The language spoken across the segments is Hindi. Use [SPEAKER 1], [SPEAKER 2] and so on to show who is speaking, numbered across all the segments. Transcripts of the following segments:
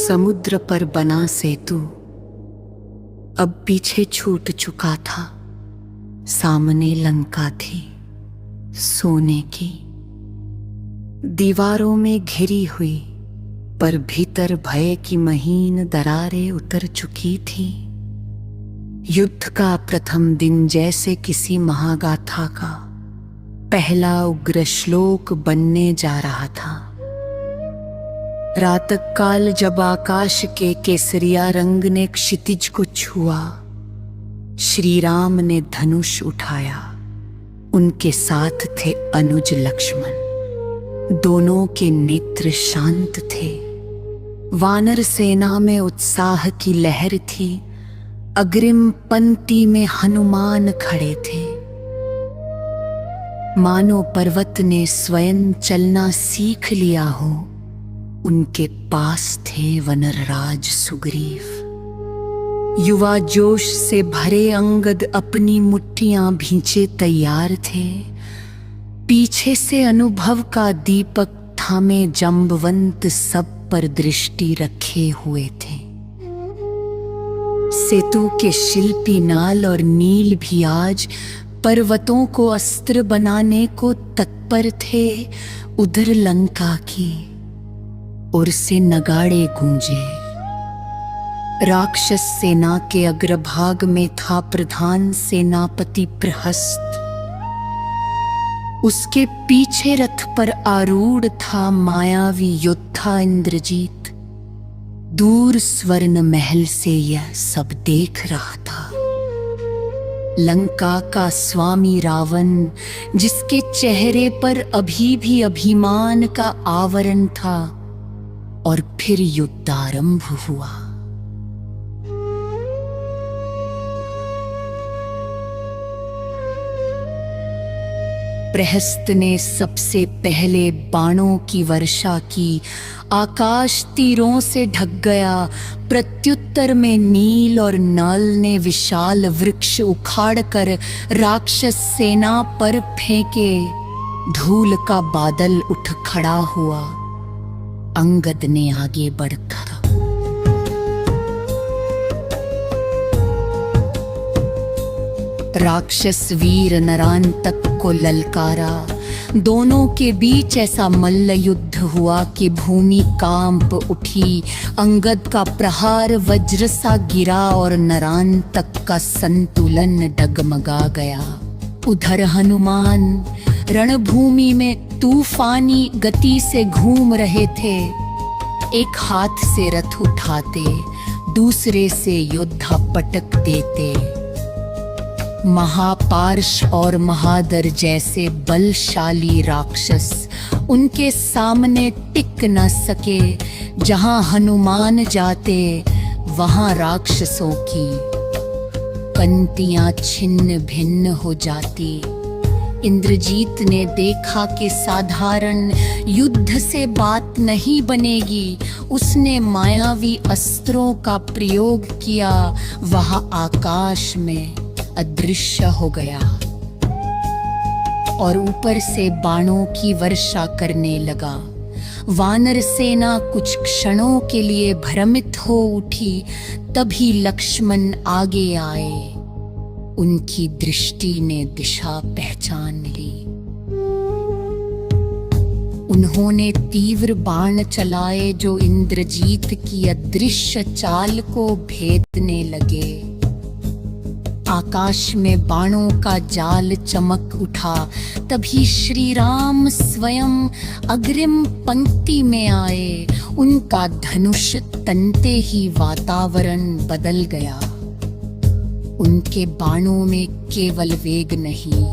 [SPEAKER 1] समुद्र पर बना सेतु अब पीछे छूट चुका था। सामने लंका थी सोने की, दीवारों में घिरी हुई, पर भीतर भय की महीन दरारें उतर चुकी थी। युद्ध का प्रथम दिन जैसे किसी महागाथा का पहला उग्र श्लोक बनने जा रहा था। रातक काल जब आकाश के केसरिया रंग ने क्षितिज को छुआ, श्री राम ने धनुष उठाया। उनके साथ थे अनुज लक्ष्मण, दोनों के नेत्र शांत थे। वानर सेना में उत्साह की लहर थी। अग्रिम पंक्ति में हनुमान खड़े थे, मानो पर्वत ने स्वयं चलना सीख लिया हो। उनके पास थे वनरराज सुग्रीव। युवा जोश से भरे अंगद अपनी मुट्ठियां भींचे तैयार थे। पीछे से अनुभव का दीपक थामे जंबवंत सब पर दृष्टि रखे हुए थे। सेतु के शिल्पी नाल और नील भी आज पर्वतों को अस्त्र बनाने को तत्पर थे। उधर लंका की ओर से नगाड़े गूंजे। राक्षस सेना के अग्रभाग में था प्रधान सेनापति प्रहस्त। उसके पीछे रथ पर आरूढ़ था मायावी योद्धा इंद्रजीत। दूर स्वर्ण महल से यह सब देख रहा था। लंका का स्वामी रावण, जिसके चेहरे पर अभी भी अभिमान का आवरण था। और फिर युद्ध आरंभ हुआ। प्रहस्त ने सबसे पहले बाणों की वर्षा की। आकाश तीरों से ढक गया। प्रत्युत्तर में नील और नल ने विशाल वृक्ष उखाड़कर राक्षस सेना पर फेंके। धूल का बादल उठ खड़ा हुआ। अंगद ने आगे बढ़कर राक्षस वीर नरांतक को ललकारा। दोनों के बीच ऐसा मल्ल युद्ध हुआ कि भूमि कांप उठी। अंगद का प्रहार वज्र सा गिरा और नरांतक का संतुलन डगमगा गया। उधर हनुमान रणभूमि में तूफानी गति से घूम रहे थे। एक हाथ से रथ उठाते, दूसरे से योद्धा पटक देते। महापार्श और महादर जैसे बलशाली राक्षस उनके सामने टिक न सके। जहां हनुमान जाते, वहां राक्षसों की पंक्तियां छिन्न भिन्न हो जाती। इंद्रजीत ने देखा कि साधारण युद्ध से बात नहीं बनेगी। उसने मायावी अस्त्रों का प्रयोग किया। वह आकाश में अदृश्य हो गया और ऊपर से बाणों की वर्षा करने लगा। वानर सेना कुछ क्षणों के लिए भ्रमित हो उठी। तभी लक्ष्मण आगे आए। उनकी दृष्टि ने दिशा पहचान ली। उन्होंने तीव्र बाण चलाए जो इंद्रजीत की अदृश्य चाल को भेदने लगे। आकाश में बाणों का जाल चमक उठा। तभी श्री राम स्वयं अग्रिम पंक्ति में आए। उनका धनुष तनते ही वातावरण बदल गया। उनके बाणों में केवल वेग नहीं,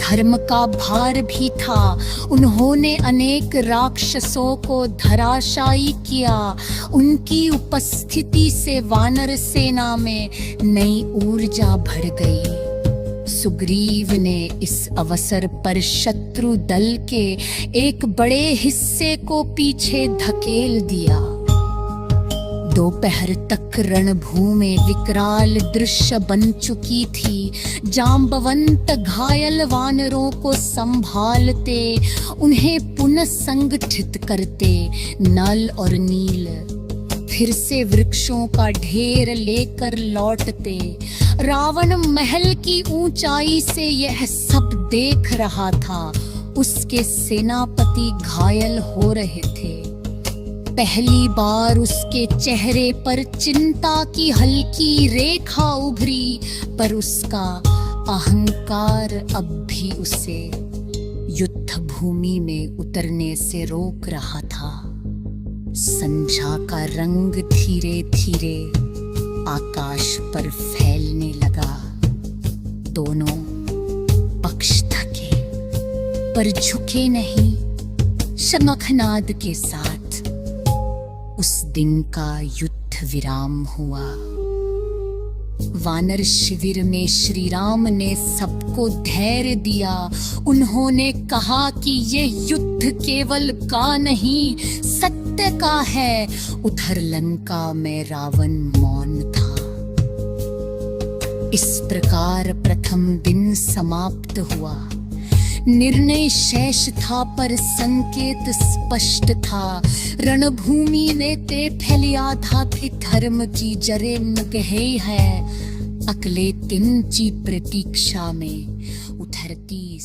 [SPEAKER 1] धर्म का भार भी था। उन्होंने अनेक राक्षसों को धराशायी किया। उनकी उपस्थिति से वानर सेना में नई ऊर्जा भर गई। सुग्रीव ने इस अवसर पर शत्रु दल के एक बड़े हिस्से को पीछे धकेल दिया। दोपहर तक रणभूमि विकराल दृश्य बन चुकी थी। जांबवंत घायल वानरों को संभालते, उन्हें पुनः संगठित करते नल और नील। फिर से वृक्षों का ढेर लेकर लौटते। रावण महल की ऊंचाई से यह सब देख रहा था। उसके सेनापति घायल हो रहे थे। पहली बार उसके चेहरे पर चिंता की हल्की रेखा उभरी, पर उसका अहंकार अब भी उसे युद्ध भूमि में उतरने से रोक रहा था। संध्या का रंग धीरे धीरे आकाश पर फैलने लगा। दोनों पक्ष थके पर झुके नहीं। शमखनाद के साथ उस दिन का युद्ध विराम हुआ। वानर शिविर में श्री राम ने सबको धैर्य दिया। उन्होंने कहा कि ये युद्ध केवल का नहीं, सत्य का है। उधर लंका में रावण मौन था। इस प्रकार प्रथम दिन समाप्त हुआ। निर्णय शेष था पर संकेत स्पष्ट था। रणभूमि में ते फैलिया था कि धर्म की जरे गहे है। अगले दिन की प्रतीक्षा में उधरती